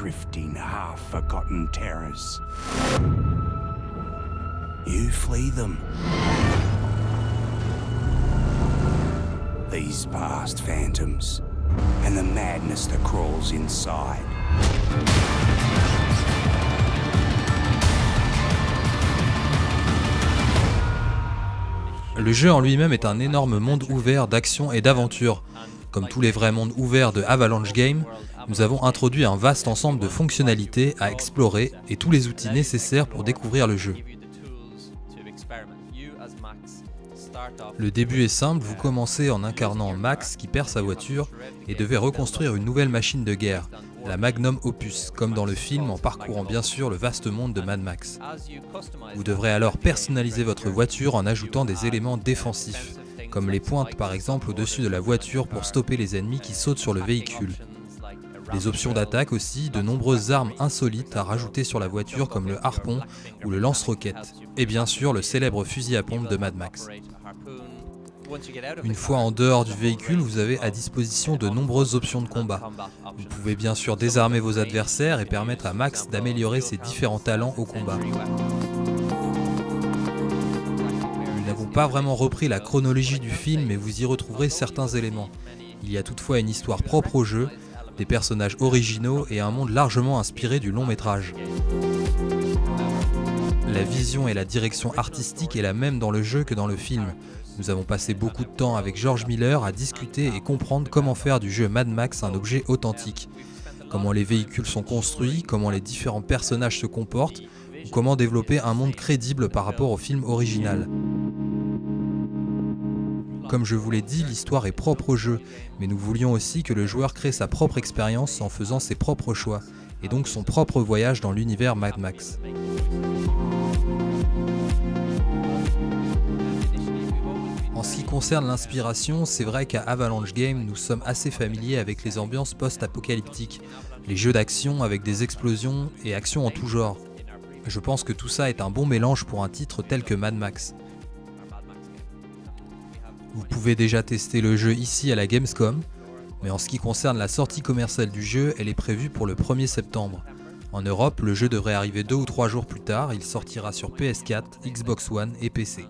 drifting, half-forgotten terrors. You flee them. These past phantoms, and the madness that crawls inside. Le jeu en lui-même est un énorme monde ouvert d'action et d'aventure. Comme tous les vrais mondes ouverts de Avalanche Games, nous avons introduit un vaste ensemble de fonctionnalités à explorer et tous les outils nécessaires pour découvrir le jeu. Le début est simple, vous commencez en incarnant Max qui perd sa voiture et devait reconstruire une nouvelle machine de guerre, la Magnum Opus, comme dans le film en parcourant bien sûr le vaste monde de Mad Max. Vous devrez alors personnaliser votre voiture en ajoutant des éléments défensifs, comme les pointes par exemple au-dessus de la voiture pour stopper les ennemis qui sautent sur le véhicule. Des options d'attaque aussi, de nombreuses armes insolites à rajouter sur la voiture comme le harpon ou le lance-roquette, et bien sûr le célèbre fusil à pompe de Mad Max. Une fois en dehors du véhicule, vous avez à disposition de nombreuses options de combat. Vous pouvez bien sûr désarmer vos adversaires et permettre à Max d'améliorer ses différents talents au combat. Nous n'avons pas vraiment repris la chronologie du film, mais vous y retrouverez certains éléments. Il y a toutefois une histoire propre au jeu, des personnages originaux et un monde largement inspiré du long métrage. La vision et la direction artistique est la même dans le jeu que dans le film. Nous avons passé beaucoup de temps avec George Miller à discuter et comprendre comment faire du jeu Mad Max un objet authentique. Comment les véhicules sont construits, comment les différents personnages se comportent, ou comment développer un monde crédible par rapport au film original. Comme je vous l'ai dit, l'histoire est propre au jeu, mais nous voulions aussi que le joueur crée sa propre expérience en faisant ses propres choix, et donc son propre voyage dans l'univers Mad Max. En ce qui concerne l'inspiration, c'est vrai qu'à Avalanche Games, nous sommes assez familiers avec les ambiances post-apocalyptiques, les jeux d'action avec des explosions et actions en tout genre. Je pense que tout ça est un bon mélange pour un titre tel que Mad Max. Vous pouvez déjà tester le jeu ici à la Gamescom, mais en ce qui concerne la sortie commerciale du jeu, elle est prévue pour le 1er septembre. En Europe, le jeu devrait arriver 2 ou 3 jours plus tard, il sortira sur PS4, Xbox One et PC.